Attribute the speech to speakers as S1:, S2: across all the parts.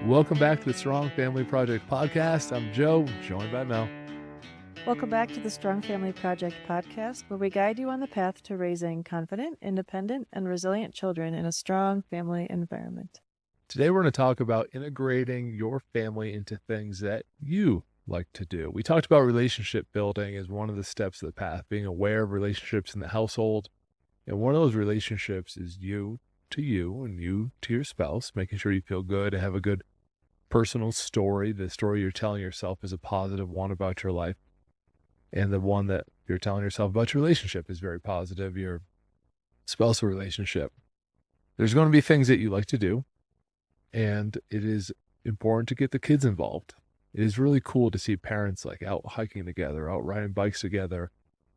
S1: Welcome back to the Strong Family Project podcast. I'm Joe, joined by Mel.
S2: Welcome back to the Strong Family Project podcast, where we guide you on the path to raising confident, independent, and resilient children in a strong family environment.
S1: Today, we're going to talk about integrating your family into things that you like to do. We talked about relationship building as one of the steps of the path, being aware of relationships in the household. And one of those relationships is you to you and you to your spouse, making sure you feel good and have a good personal story. The story you're telling yourself is a positive one about your life. And the one that you're telling yourself about your relationship is very positive, your spousal relationship. There's going to be things that you like to do, and it is important to get the kids involved. It is really cool to see parents like out hiking together, out riding bikes together.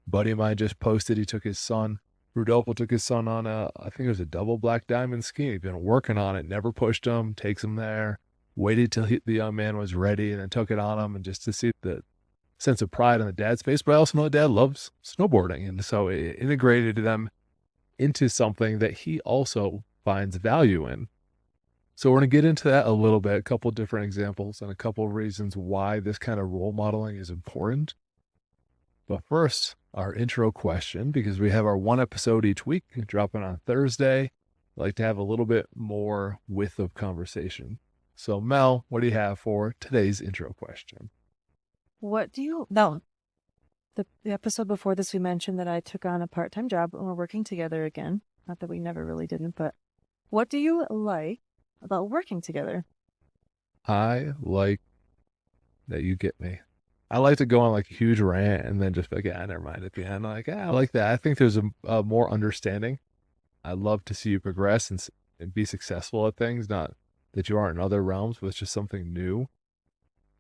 S1: A buddy of mine just posted he took his son, Rudolfo took his son on I think it was a double black diamond ski. He'd been working on it, never pushed him, takes him there, waited till the young man was ready, and then took it on him, and just to see the sense of pride on the dad's face. But I also know the dad loves snowboarding, and so it integrated them into something that he also finds value in. So we're going to get into that a little bit, a couple of different examples and a couple of reasons why this kind of role modeling is important. But first, our intro question, because we have our one episode each week dropping on Thursday. I like to have a little bit more width of conversation. So Mel, what do you have for today's intro question?
S2: The episode before this, we mentioned that I took on a part-time job and we're working together again. Not that we never really didn't, but what do you like about working together?
S1: I like that you get me. I like to go on like a huge rant and then just be like, yeah, never mind at the end. Like, yeah, I like that. I think there's a more understanding. I love to see you progress and be successful at things, not that you aren't in other realms, but it's just something new.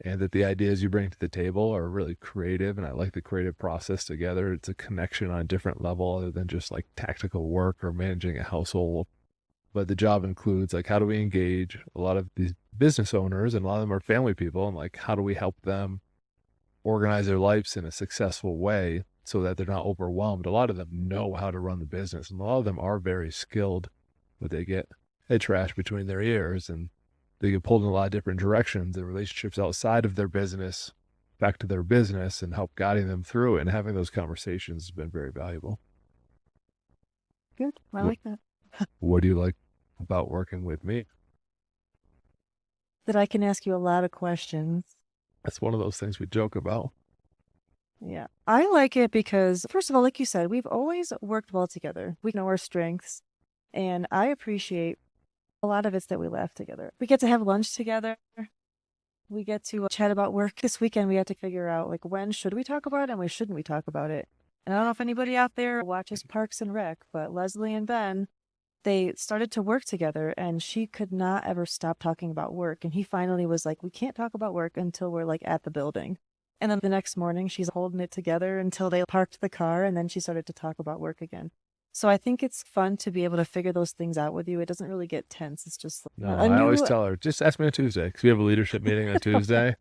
S1: And that the ideas you bring to the table are really creative. And I like the creative process together. It's a connection on a different level other than just like tactical work or managing a household. But the job includes like, how do we engage a lot of these business owners, and a lot of them are family people, and like, how do we help them organize their lives in a successful way so that they're not overwhelmed? A lot of them know how to run the business, and a lot of them are very skilled, but they get head trash between their ears and they get pulled in a lot of different directions. The relationships outside of their business back to their business and help guiding them through it, and having those conversations has been very valuable.
S2: Good. I like that.
S1: What do you like about working with me?
S2: That I can ask you a lot of questions.
S1: That's one of those things we joke about.
S2: Yeah. I like it because, first of all, like you said, we've always worked well together. We know our strengths, and I appreciate a lot of it's that we laugh together. We get to have lunch together. We get to chat about work. This weekend, we had to figure out, like, when should we talk about it and when shouldn't we talk about it? And I don't know if anybody out there watches Parks and Rec, but Leslie and Ben, they started to work together, and she could not ever stop talking about work. And he finally was like, we can't talk about work until we're like at the building. And then the next morning, she's holding it together until they parked the car, and then she started to talk about work again. So I think it's fun to be able to figure those things out with you. It doesn't really get tense. It's just
S1: no. I always tell her, just ask me on Tuesday, because we have a leadership meeting on Tuesday.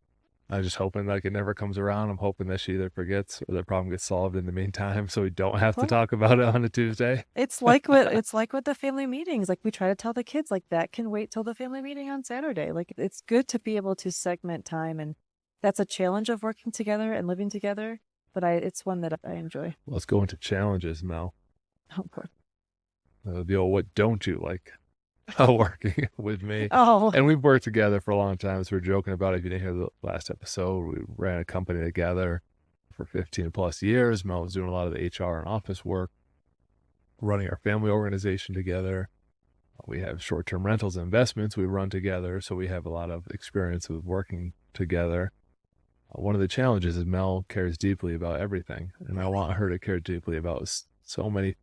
S1: I'm just hoping like it never comes around. I'm hoping that she either forgets or the problem gets solved in the meantime, so we don't have to talk about it on a Tuesday.
S2: It's like with the family meetings. Like we try to tell the kids, like that can wait till the family meeting on Saturday. Like it's good to be able to segment time, and that's a challenge of working together and living together. But it's one that I enjoy.
S1: Let's go into challenges, Mel.
S2: Oh, good.
S1: The old, what don't you like working with me?
S2: Oh,
S1: and we've worked together for a long time. So we're joking about it. If you didn't hear the last episode, we ran a company together for 15 plus years. Mel was doing a lot of the HR and office work, running our family organization together. We have short-term rentals and investments we run together. So we have a lot of experience with working together. One of the challenges is Mel cares deeply about everything, and I want her to care deeply about so many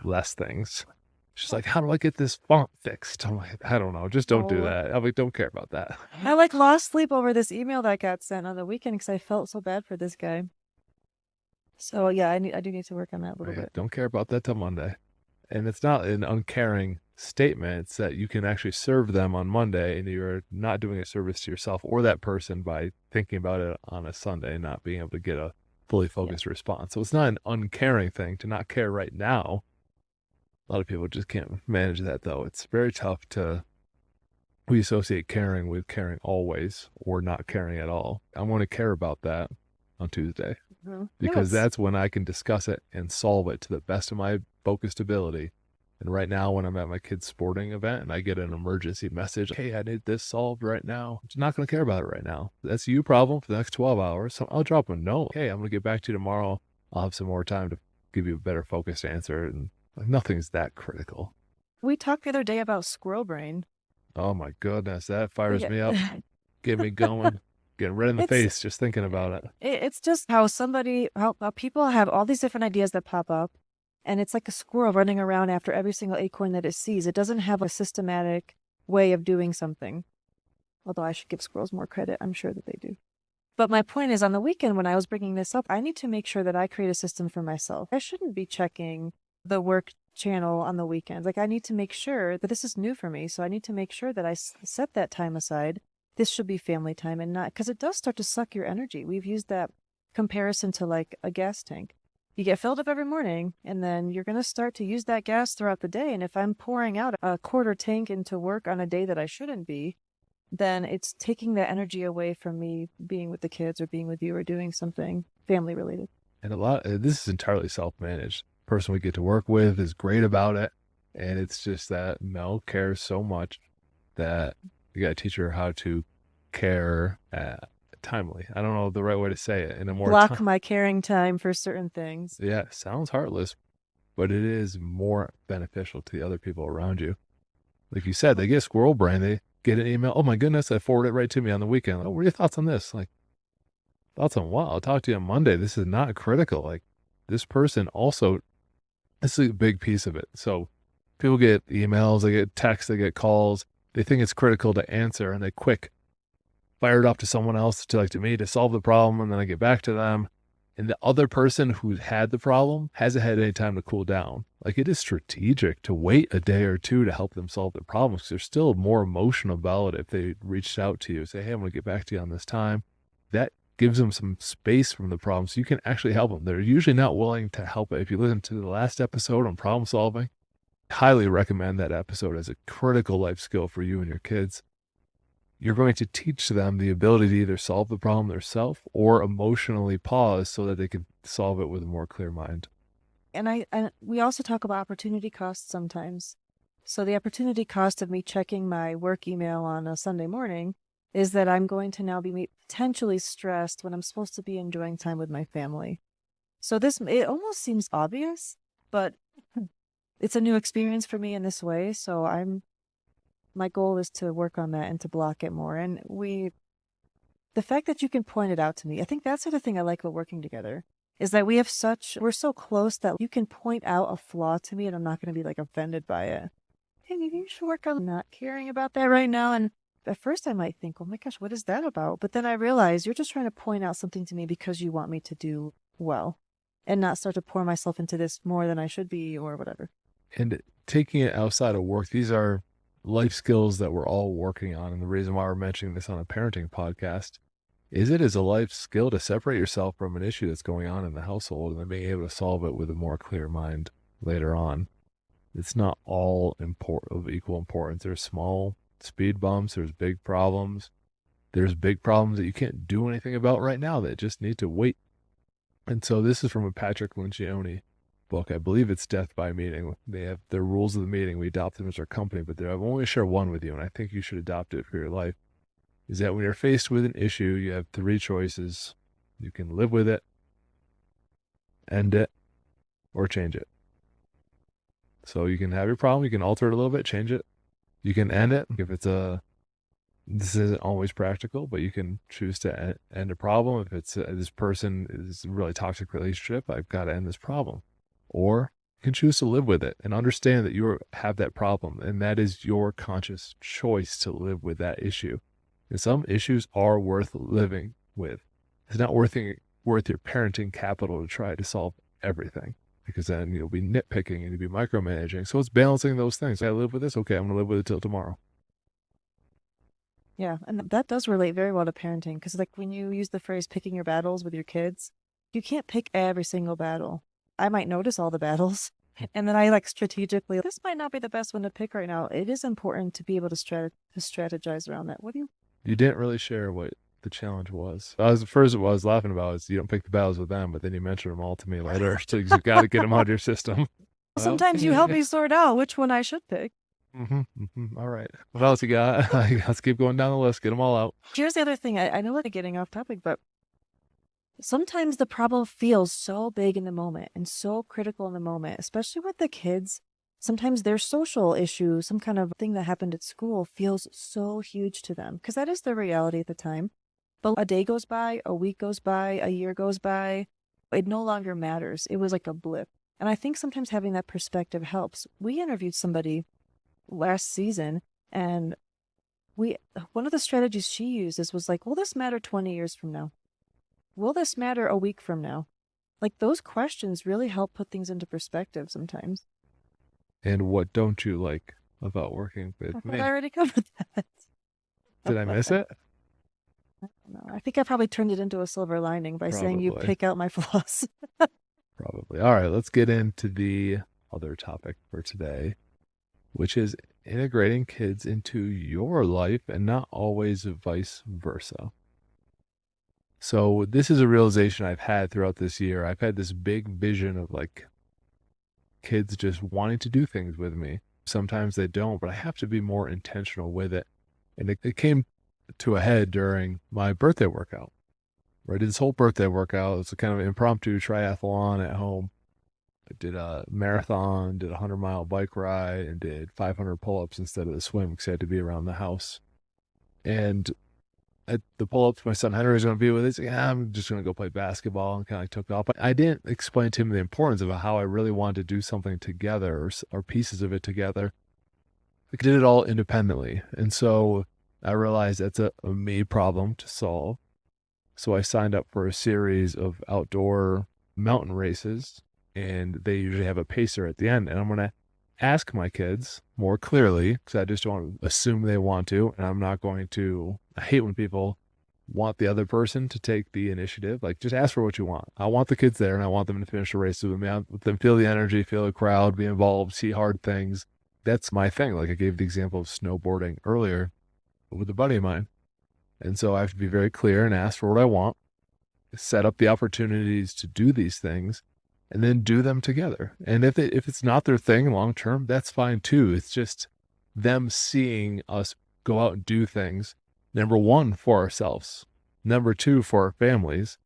S1: less things. She's like, how do I get this font fixed? I'm like, I don't know. Just don't do that. I'm like, don't care about that.
S2: I like lost sleep over this email that got sent on the weekend because I felt so bad for this guy. So yeah, I do need to work on that a little bit.
S1: Don't care about that till Monday. And it's not an uncaring statement. It's that you can actually serve them on Monday, and you're not doing a service to yourself or that person by thinking about it on a Sunday and not being able to get a fully focused response. So it's not an uncaring thing to not care right now. A lot of people just can't manage that, though. It's very tough to we associate caring with caring always or not caring at all. I want to care about that on Tuesday because
S2: Yes.
S1: that's when I can discuss it and solve it to the best of my focused ability. And right now, when I'm at my kid's sporting event and I get an emergency message, hey, I need this solved right now, I'm not going to care about it right now. That's you problem for the next 12 hours. So I'll drop a note. Hey, I'm going to get back to you tomorrow. I'll have some more time to give you a better focused answer. And like, nothing's that critical.
S2: We talked the other day about squirrel brain.
S1: Oh my goodness, that fires
S2: Yeah.
S1: me up. Get me going. Getting red in the
S2: It's
S1: face just thinking about it.
S2: it's just how how people have all these different ideas that pop up, and it's like a squirrel running around after every single acorn that it sees. It doesn't have a systematic way of doing something. Although I should give squirrels more credit, I'm sure that they do. But my point is, on the weekend when I was bringing this up, I need to make sure that I create a system for myself. I shouldn't be checking the work channel on the weekends. Like, I need to make sure that this is new for me. So I need to make sure that I set that time aside. This should be family time and not, because it does start to suck your energy. We've used that comparison to like a gas tank. You get filled up every morning, and then you're going to start to use that gas throughout the day. And if I'm pouring out a quarter tank into work on a day that I shouldn't be, then it's taking that energy away from me being with the kids or being with you or doing something family related.
S1: And this is entirely self managed. Person we get to work with is great about it. And it's just that Mel cares so much that you got to teach her how to care timely. I don't know the right way to say it in a more
S2: Block my caring time for certain things.
S1: yeah, sounds heartless, but it is more beneficial to the other people around you. Like you said, they get squirrel brain. They get an email. Oh my goodness, I forwarded it right to me on the weekend. Oh, what are your thoughts on this? Like, thoughts on what? I'll talk to you on Monday. This is not critical. Like, this person also, this is a big piece of it. So people get emails, they get texts, they get calls. They think it's critical to answer and they quick fire it up to someone else to me to solve the problem. And then I get back to them. And the other person who had the problem hasn't had any time to cool down. Like, it is strategic to wait a day or two to help them solve their problems because they're still more emotional about it if they reached out to you, say, hey, I'm going to get back to you on this time. That gives them some space from the problem so you can actually help them. They're usually not willing to help it. If you listen to the last episode on problem solving, I highly recommend that episode as a critical life skill for you and your kids. You're going to teach them the ability to either solve the problem themselves or emotionally pause so that they can solve it with a more clear mind.
S2: And we also talk about opportunity costs sometimes. So the opportunity cost of me checking my work email on a Sunday morning is that I'm going to now be potentially stressed when I'm supposed to be enjoying time with my family. So it almost seems obvious, but it's a new experience for me in this way. So my goal is to work on that and to block it more. And the fact that you can point it out to me, I think that's the other thing I like about working together is that we're so close that you can point out a flaw to me and I'm not going to be like offended by it. Hey, maybe you should work on not caring about that right now. And at first I might think, oh my gosh, what is that about? But then I realize you're just trying to point out something to me because you want me to do well and not start to pour myself into this more than I should be or whatever.
S1: And taking it outside of work, these are life skills that we're all working on. And the reason why we're mentioning this on a parenting podcast is it is a life skill to separate yourself from an issue that's going on in the household and then being able to solve it with a more clear mind later on. It's not all of equal importance. There's small speed bumps. There's big problems. There's big problems that you can't do anything about right now that just need to wait. And so this is from a Patrick Lencioni book. I believe it's Death by Meeting. They have their rules of the meeting. We adopt them as our company, but I'm only share one with you, and I think you should adopt it for your life. Is that when you're faced with an issue, you have three choices. You can live with it, end it, or change it. So you can have your problem, you can alter it a little bit, change it. You can end it if this isn't always practical, but you can choose to end a problem. If it's this person is a really toxic relationship, I've got to end this problem. Or you can choose to live with it and understand that you have that problem. And that is your conscious choice to live with that issue. And some issues are worth living with. It's not worth your parenting capital to try to solve everything because then you'll be nitpicking and you'll be micromanaging. So it's balancing those things. I live with this. Okay, I'm going to live with it till tomorrow.
S2: Yeah, and that does relate very well to parenting because, like, when you use the phrase picking your battles with your kids, you can't pick every single battle. I might notice all the battles, And then I like strategically, this might not be the best one to pick right now. It is important to be able to strategize around that. What do you?
S1: You didn't really share what the challenge was. I was first what I was laughing about is you don't pick the battles with them, but then you mentioned them all to me later. So you got to get them out of your system. Well,
S2: Sometimes you help me sort out which one I should pick.
S1: All right. What else you got? Let's keep going down the list. Get them all out.
S2: Here's the other thing. I know we're getting off topic, but sometimes the problem feels so big in the moment and so critical in the moment, especially with the kids. Sometimes their social issue, some kind of thing that happened at school feels so huge to them because that is their reality at the time. But a day goes by, a week goes by, a year goes by. It no longer matters. It was like a blip. And I think sometimes having that perspective helps. We interviewed somebody last season, and one of the strategies she uses was like, will this matter 20 years from now? Will this matter a week from now? Like those questions really help put things into perspective sometimes.
S1: And what don't you like about working
S2: I
S1: with
S2: thought
S1: me?
S2: I already covered that.
S1: Did I miss it?
S2: No, I think I probably turned it into a silver lining by saying you
S1: Probably.
S2: pick out my flaws.
S1: Probably. All right, let's get into the other topic for today, which is integrating kids into your life and not always vice versa. So this is a realization I've had throughout this year. I've had this big vision of like kids just wanting to do things with me. Sometimes they don't, but I have to be more intentional with it. And it came to a head during my birthday workout, where I did this whole birthday workout. It's a kind of impromptu triathlon at home. I did a marathon, did a 100-mile bike ride, and did 500 pull-ups instead of the swim because I had to be around the house. And at the pull-ups, my son Henry was going to be with us. Yeah, I'm just going to go play basketball, and kind of took off. But I didn't explain to him the importance of how I really wanted to do something together or pieces of it together. I did it all independently. And so I realized that's a me problem to solve. So I signed up for a series of outdoor mountain races, and they usually have a pacer at the end. And I'm going to ask my kids more clearly because I just don't assume they want to. And I'm not going to, I hate when people want the other person to take the initiative. Like, just ask for what you want. I want the kids there and I want them to finish the race with me. I want them to feel the energy, feel the crowd, be involved, see hard things. That's my thing. Like I gave the example of snowboarding earlier with a buddy of mine. And so I have to be very clear and ask for what I want, set up the opportunities to do these things, and then do them together. And if it's not their thing long term, that's fine too. It's just them seeing us go out and do things. Number one, for ourselves. Number two, for our families.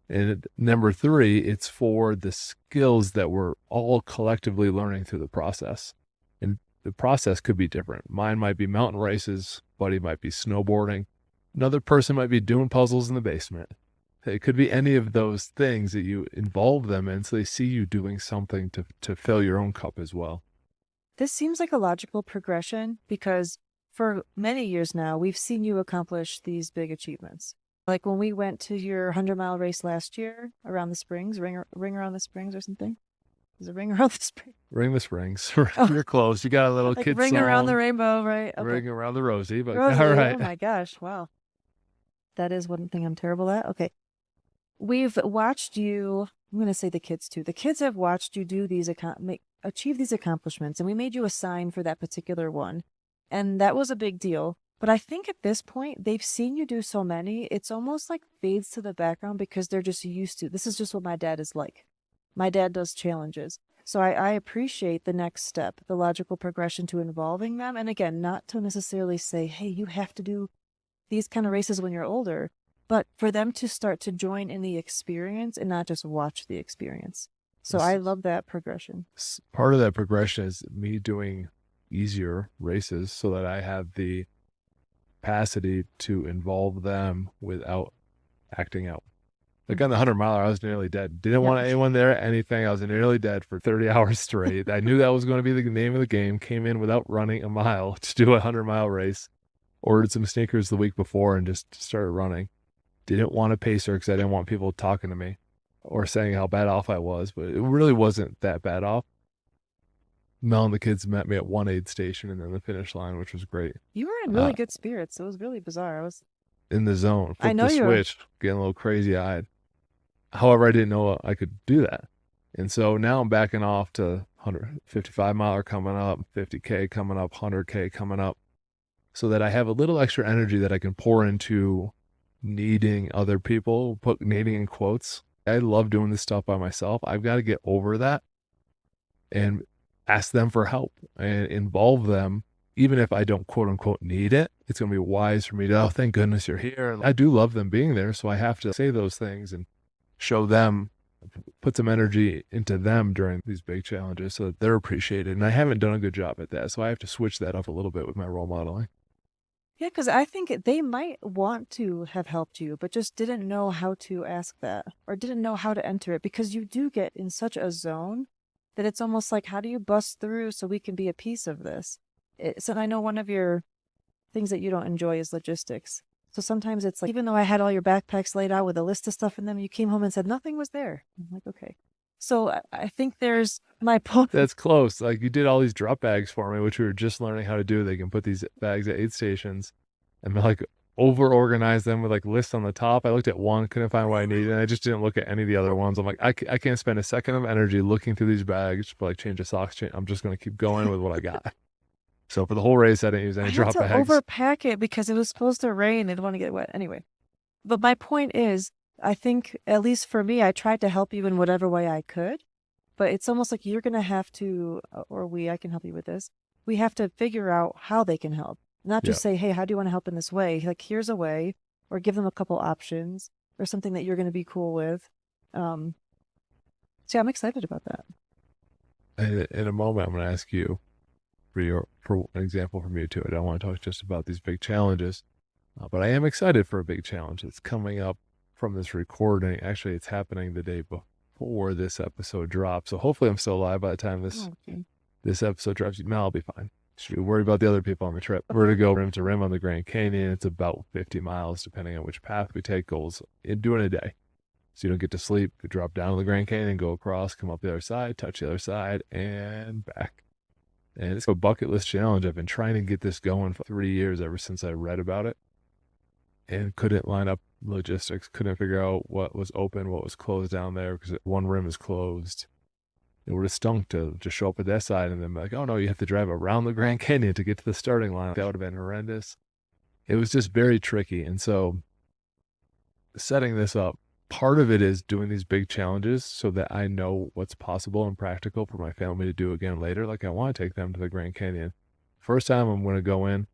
S1: And number three, it's for the skills that we're all collectively learning through the process. And the process could be different. Mine might be mountain races, buddy might be snowboarding. Another person might be doing puzzles in the basement. It could be any of those things that you involve them in so they see you doing something to fill your own cup as well.
S2: This seems like a logical progression because for many years now, we've seen you accomplish these big achievements. Like when we went to your 100-mile race last year around the springs, ring around the springs or something. Is it ring around the springs?
S1: Ring the springs.
S2: Oh,
S1: You're close. You got a little
S2: like
S1: kid
S2: ring
S1: song.
S2: around the rainbow, right? Okay.
S1: Ring around the rosy, but
S2: Rosie,
S1: all right.
S2: oh my gosh, wow. That is one thing I'm terrible at. Okay. We've watched you, I'm going to say the kids too. The kids have watched you do these, achieve these accomplishments, and we made you a sign for that particular one. And that was a big deal. But I think at this point, they've seen you do so many, it's almost like fades to the background because they're just used to, this is just what my dad is like. My dad does challenges. So I appreciate the next step, the logical progression to involving them. And again, not to necessarily say, hey, you have to do these kind of races when you're older, but for them to start to join in the experience and not just watch the experience. So I love that progression.
S1: Part of that progression is me doing easier races so that I have the capacity to involve them without acting out. Like on the 100-miler, I was nearly dead. Didn't want anyone there, anything. I was nearly dead for 30 hours straight. I knew that was going to be the name of the game. Came in without running a mile to do a 100-mile race. Ordered some sneakers the week before and just started running. Didn't want a pacer because I didn't want people talking to me or saying how bad off I was, but it really wasn't that bad off. Mel and the kids met me at one aid station and then the finish line, which was great.
S2: You were in really good spirits. It was really bizarre. I was
S1: in the zone.
S2: I know
S1: the
S2: you were.
S1: switch, getting a little crazy eyed. However, I didn't know I could do that. And so now I'm backing off to 155 miler coming up, 50K coming up, 100K coming up, so that I have a little extra energy that I can pour into needing other people, put needing in quotes. I love doing this stuff by myself. I've got to get over that and ask them for help and involve them. Even if I don't quote unquote need it, it's going to be wise for me to, oh, thank goodness you're here. I do love them being there. So I have to say those things and show them, put some energy into them during these big challenges so that they're appreciated. And I haven't done a good job at that. So I have to switch that up a little bit with my role modeling.
S2: Yeah, because I think they might want to have helped you, but just didn't know how to ask that or didn't know how to enter it because you do get in such a zone that it's almost like, how do you bust through so we can be a piece of this? So I know one of your things that you don't enjoy is logistics. So sometimes it's like, even though I had all your backpacks laid out with a list of stuff in them, you came home and said nothing was there. I'm like, okay. So I think there's my point.
S1: That's close. Like you did all these drop bags for me, which we were just learning how to do. They can put these bags at aid stations and like over organize them with like lists on the top. I looked at one, couldn't find what I needed, and I just didn't look at any of the other ones. I'm like, I can't spend a second of energy looking through these bags, but like change a socks. I'm just going to keep going with what I got. So for the whole race, I didn't use
S2: I
S1: any
S2: had
S1: drop
S2: to
S1: bags.
S2: overpack it because it was supposed to rain. I didn't want to get wet. Anyway, but my point is, I think, at least for me, I tried to help you in whatever way I could. But it's almost like you're going to have to, or I can help you with this. We have to figure out how they can help. Not
S1: Yeah.
S2: just say, hey, how do you want to help in this way? Like, here's a way, or give them a couple options, or something that you're going to be cool with. So yeah, I'm excited about that.
S1: And in a moment, I'm going to ask you for an example from you too. I don't want to talk just about these big challenges, but I am excited for a big challenge that's coming up from this recording. Actually, it's happening the day before this episode drops. So hopefully I'm still alive by the time
S2: Okay.
S1: this episode drops. Mel, I'll be fine. Should be worried about the other people on the trip. We're to go rim to rim on the Grand Canyon. It's about 50 miles, depending on which path we take. Goals in doing a day. So you don't get to sleep. You drop down to the Grand Canyon, go across, come up the other side, touch the other side, and back. And it's a bucket list challenge. I've been trying to get this going for 3 years, ever since I read about it, and couldn't line up logistics. Couldn't figure out what was open, what was closed down there, because one rim is closed. It would have stunk to just show up at that side and then be like, oh no, you have to drive around the Grand Canyon to get to the starting line. That would have been horrendous. It was just very tricky. And so setting this up, part of it is doing these big challenges so that I know what's possible and practical for my family to do again later. Like I want to take them to the Grand Canyon. First time I'm going to go in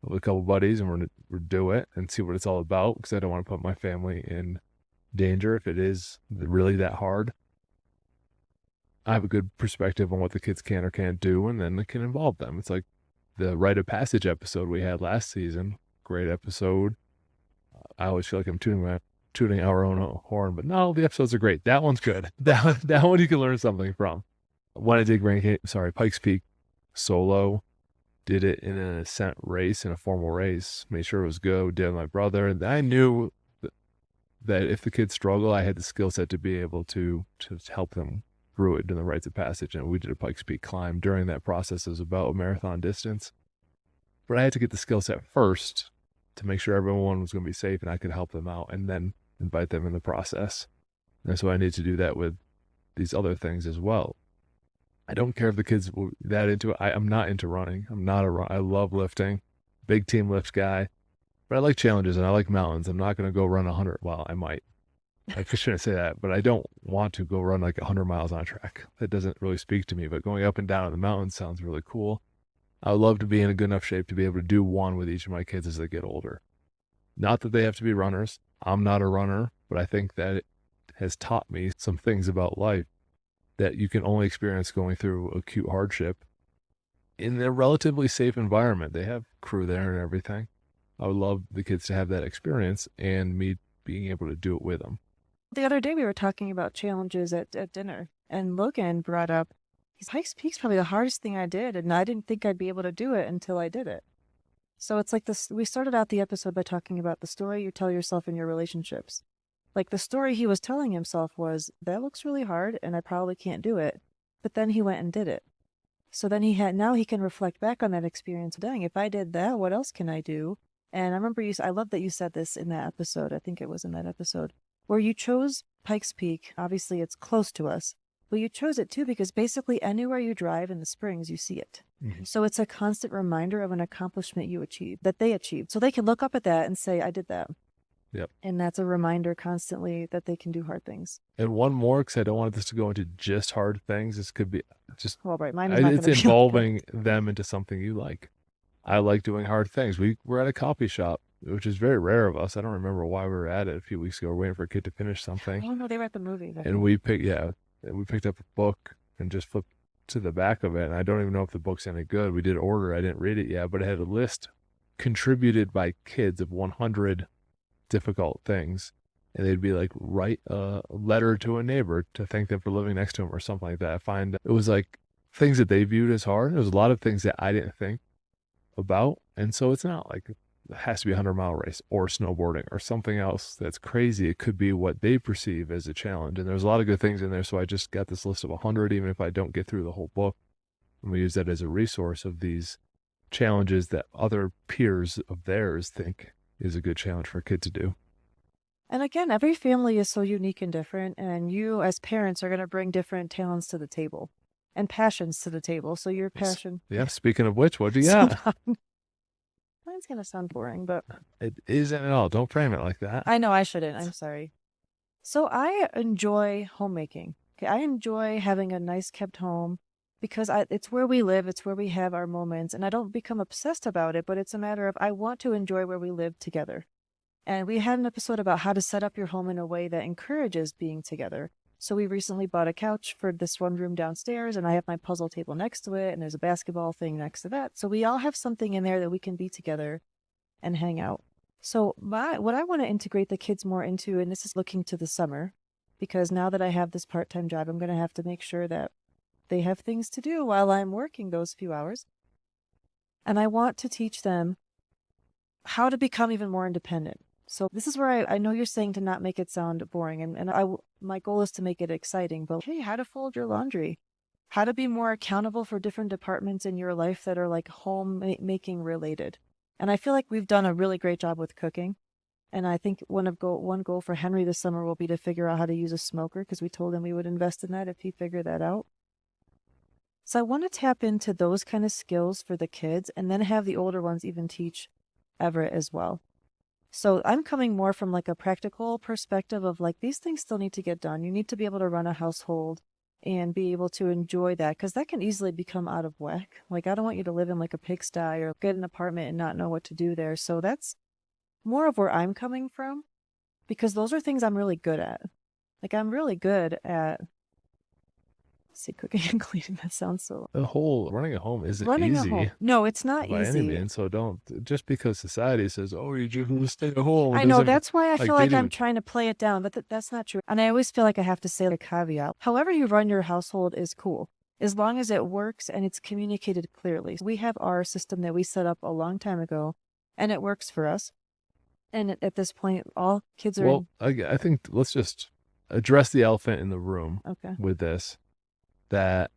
S1: with a couple buddies and we're going to do it and see what it's all about, because I don't want to put my family in danger if it is really that hard. I have a good perspective on what the kids can or can't do, and then it can involve them. It's like the rite of passage episode we had last season. Great episode. I always feel like I'm tooting our own horn, but no, the episodes are great. That one's good. That one you can learn something from. When I did Pikes Peak solo, did it in an ascent race, in a formal race, made sure it was good, did it with my brother, and I knew that if the kids struggle, I had the skill set to be able to help them through it in the rites of passage. And we did a Pikes Peak climb. During that process, it was about a marathon distance. But I had to get the skill set first to make sure everyone was going to be safe and I could help them out and then invite them in the process. And so I need to do that with these other things as well. I don't care if the kids were that into it. I'm not into running. I love lifting. Big team lift guy. But I like challenges and I like mountains. I'm not going to go run 100. Well, I might. I shouldn't say that, but I don't want to go run like 100 miles on a track. That doesn't really speak to me, but going up and down in the mountains sounds really cool. I would love to be in a good enough shape to be able to do one with each of my kids as they get older. Not that they have to be runners. I'm not a runner, but I think that it has taught me some things about life that you can only experience going through acute hardship in a relatively safe environment. They have crew there and everything. I would love the kids to have that experience and me being able to do it with them.
S2: The other day we were talking about challenges at dinner, and Logan brought up, Pikes Peak's probably the hardest thing I did, and I didn't think I'd be able to do it until I did it. So it's like this. We started out the episode by talking about the story you tell yourself in your relationships. Like the story he was telling himself was, that looks really hard and I probably can't do it. But then he went and did it. So then now he can reflect back on that experience. Dang, if I did that, what else can I do? And I remember I love that you said this in that episode. I think it was in that episode where you chose Pikes Peak. Obviously it's close to us, But you chose it too because basically anywhere you drive in the Springs, you see it. So it's a constant reminder of an accomplishment you achieved, that they achieved. So they can look up at that and say, I did that.
S1: Yep.
S2: And that's a reminder constantly that they can do hard things.
S1: And one more, because I don't want this to go into just hard things. This could be just,
S2: Well, right. Mine is not
S1: it's
S2: going to be
S1: involving them into something you like. I like doing hard things. We were at a coffee shop, which is very rare of us. I don't remember why we were at it a few weeks ago. We're waiting for a kid to finish something.
S2: Oh, no, they were at the movie.
S1: And we picked up a book and just flipped to the back of it. And I don't even know if the book's any good. We did order. I didn't read it yet, but it had a list contributed by kids of 100 difficult things. And they'd be like, write a letter to a neighbor to thank them for living next to them or something like that. I find it was like things that they viewed as hard. There was a lot of things that I didn't think about. And so it's not like it has to be a 100-mile race or snowboarding or something else that's crazy. It could be what they perceive as a challenge. And there's a lot of good things in there. So I just got this list of 100, even if I don't get through the whole book. And we use that as a resource of these challenges that other peers of theirs think is a good challenge for a kid to do.
S2: And again, every family is so unique and different. And you as parents are going to bring different talents to the table and passions to the table. So your passion.
S1: Yeah. Speaking of which, what do you got?
S2: Mine's going to sound boring, but
S1: It isn't at all. Don't frame it like that.
S2: I know I shouldn't. I'm sorry. So I enjoy homemaking. Okay, I enjoy having a nice kept home because it's where we live. It's where we have our moments. And I don't become obsessed about it, but it's a matter of I want to enjoy where we live together. And we had an episode about how to set up your home in a way that encourages being together. So we recently bought a couch for this one room downstairs, and I have my puzzle table next to it, and there's a basketball thing next to that. So we all have something in there that we can be together and hang out. So what I want to integrate the kids more into, and this is looking to the summer, because now that I have this part-time job, I'm going to have to make sure that they have things to do while I'm working those few hours. And I want to teach them how to become even more independent. So this is where I know you're saying to not make it sound boring, and my goal is to make it exciting, but hey, how to fold your laundry, how to be more accountable for different departments in your life that are like homemaking related. And I feel like we've done a really great job with cooking. And I think one goal for Henry this summer will be to figure out how to use a smoker, because we told him we would invest in that if he figured that out. So I want to tap into those kind of skills for the kids and then have the older ones even teach Everett as well. So I'm coming more from like a practical perspective of like, these things still need to get done. You need to be able to run a household and be able to enjoy that, because that can easily become out of whack. Like, I don't want you to live in like a pigsty or get an apartment and not know what to do there. So that's more of where I'm coming from, because those are things I'm really good at. Like, I'm really good at cooking and cleaning. That sounds so.
S1: The whole running a home isn't
S2: Running a
S1: easy.
S2: home. No, it's not
S1: by any
S2: easy.
S1: means. So don't, just because society says, "Oh, you just stay at home."
S2: I know, that's why I feel like I'm
S1: do.
S2: trying to play it down, but that's not true. And I always feel like I have to say a caveat. However you run your household is cool, as long as it works and it's communicated clearly. We have our system that we set up a long time ago, and it works for us. And at this point, all kids are
S1: Well, I think let's just address the elephant in the room
S2: okay.
S1: with this, that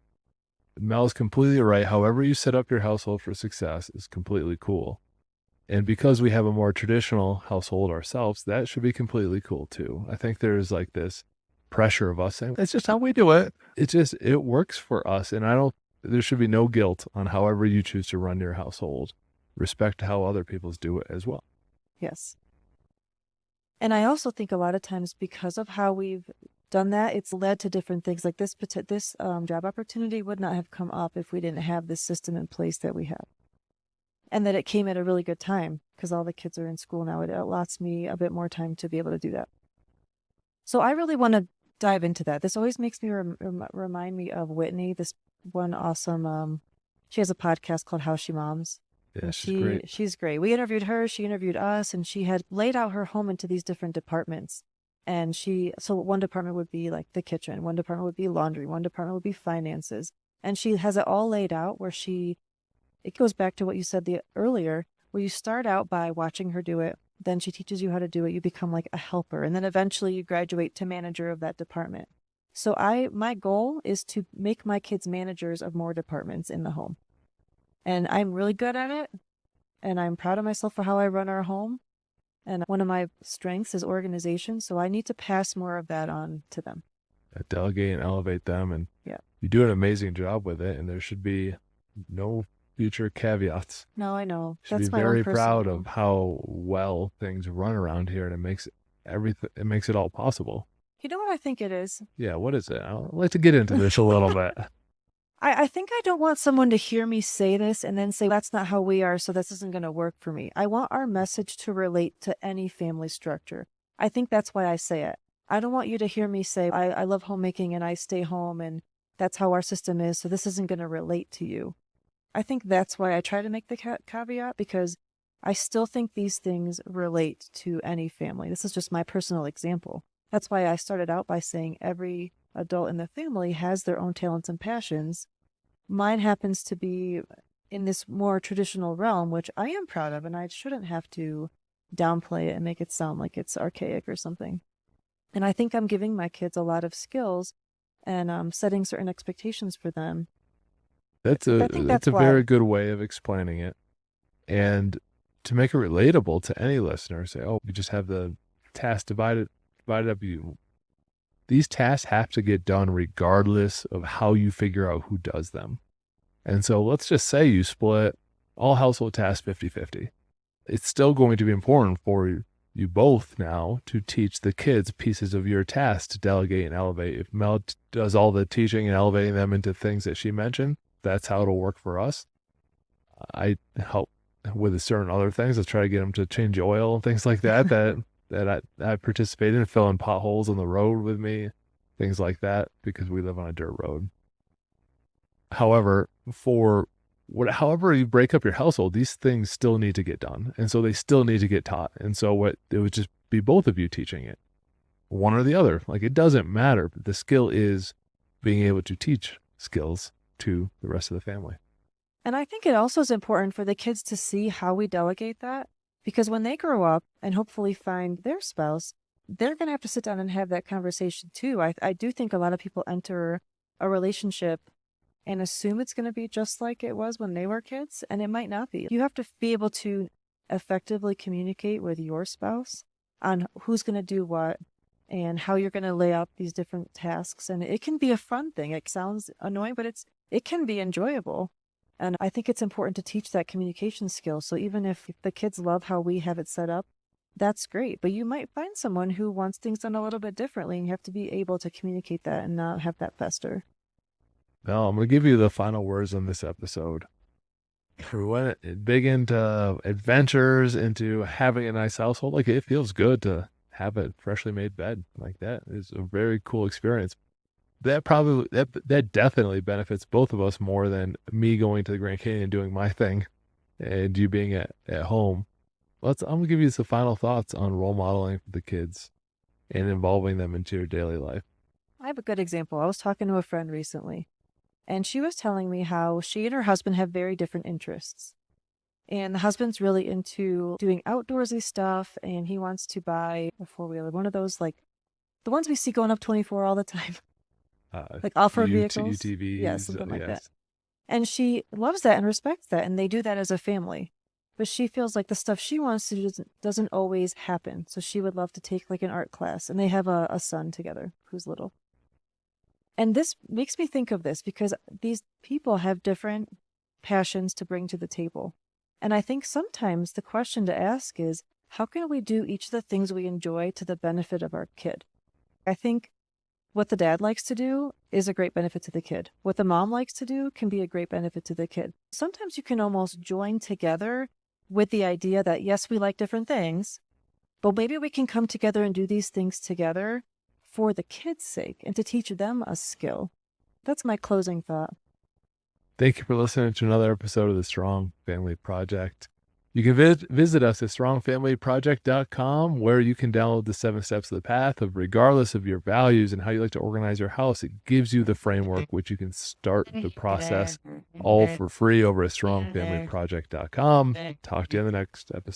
S1: Mel's completely right. However you set up your household for success is completely cool. And because we have a more traditional household ourselves, that should be completely cool too. I think there's like this pressure of us saying, that's just how we do it. It works for us. And there should be no guilt on however you choose to run your household. Respect how other people's do it as well.
S2: Yes. And I also think a lot of times, because of how we've done that, it's led to different things. Like this job opportunity would not have come up if we didn't have this system in place that we have. And that it came at a really good time, because all the kids are in school now. It allows me a bit more time to be able to do that. So I really want to dive into that. This always makes me remind me of Whitney, this one awesome, she has a podcast called How She Moms.
S1: Yeah, she's great.
S2: She's great. We interviewed her, she interviewed us, and she had laid out her home into these different departments. And so one department would be like the kitchen, one department would be laundry, one department would be finances. And she has it all laid out where it goes back to what you said earlier, where you start out by watching her do it. Then she teaches you how to do it. You become like a helper. And then eventually you graduate to manager of that department. So my goal is to make my kids managers of more departments in the home. And I'm really good at it. And I'm proud of myself for how I run our home. And one of my strengths is organization. So I need to pass more of that on to them.
S1: delegate and elevate them. And
S2: Yeah.
S1: you do an amazing job with it. And there should be no future caveats.
S2: No, I know.
S1: Should be
S2: That's my own
S1: very proud
S2: personal.
S1: of how well things run around here, and it makes everything, it makes it all possible.
S2: You know what I think it is?
S1: Yeah, what is it? I'd like to get into this a little bit.
S2: I think I don't want someone to hear me say this and then say, that's not how we are, so this isn't going to work for me. I want our message to relate to any family structure. I think that's why I say it. I don't want you to hear me say, I love homemaking and I stay home and that's how our system is, so this isn't going to relate to you. I think that's why I try to make the caveat, because I still think these things relate to any family. This is just my personal example. That's why I started out by saying every adult in the family has their own talents and passions. Mine happens to be in this more traditional realm, which I am proud of, and I shouldn't have to downplay it and make it sound like it's archaic or something. And I think I'm giving my kids a lot of skills and setting certain expectations for them. I think
S1: That's
S2: that's
S1: a very
S2: why.
S1: good way of explaining it. And to make it relatable to any listener, say, oh, you just have the task divided up. These tasks have to get done regardless of how you figure out who does them. And so let's just say you split all household tasks 50-50. It's still going to be important for you both now to teach the kids pieces of your task to delegate and elevate. If Mel does all the teaching and elevating them into things that she mentioned, that's how it'll work for us. I help with certain other things. I try to get them to change oil and things like that, that I participate in, filling potholes on the road with me, things like that, because we live on a dirt road. However, however you break up your household, these things still need to get done. And so they still need to get taught. And so it would just be both of you teaching it, one or the other. Like, it doesn't matter. But the skill is being able to teach skills to the rest of the family.
S2: And I think it also is important for the kids to see how we delegate that, because when they grow up and hopefully find their spouse, they're going to have to sit down and have that conversation too. I do think a lot of people enter a relationship and assume it's going to be just like it was when they were kids, and it might not be. You have to be able to effectively communicate with your spouse on who's going to do what and how you're going to lay out these different tasks. And it can be a fun thing. It sounds annoying, but it can be enjoyable. And I think it's important to teach that communication skill. So even if the kids love how we have it set up, that's great. But you might find someone who wants things done a little bit differently, and you have to be able to communicate that and not have that fester.
S1: Now, I'm going to give you the final words on this episode. We went big into adventures, into having a nice household. Like, it feels good to have a freshly made bed. Like, that is a very cool experience. That definitely benefits both of us more than me going to the Grand Canyon and doing my thing and you being at home. I'm gonna give you some final thoughts on role modeling for the kids and involving them into your daily life.
S2: I have a good example. I was talking to a friend recently, and she was telling me how she and her husband have very different interests. And the husband's really into doing outdoorsy stuff, and he wants to buy a four-wheeler, one of those, like the ones we see going up 24 all the time, like off-road vehicles. Yeah,
S1: UTVs,
S2: something like that.
S1: yes.
S2: And she loves that and respects that, and they do that as a family. But she feels like the stuff she wants to do doesn't always happen. So she would love to take like an art class, and they have a son together who's little. And this makes me think of this because these people have different passions to bring to the table. And I think sometimes the question to ask is, how can we do each of the things we enjoy to the benefit of our kid? I think what the dad likes to do is a great benefit to the kid. What the mom likes to do can be a great benefit to the kid. Sometimes you can almost join together with the idea that, yes, we like different things, but maybe we can come together and do these things together for the kids' sake and to teach them a skill. That's my closing thought.
S1: Thank you for listening to another episode of the Strong Family Project. You can visit us at strongfamilyproject.com, where you can download the 7 steps of the path of, regardless of your values and how you like to organize your house. It gives you the framework which you can start the process all for free over at strongfamilyproject.com. Talk to you in the next episode.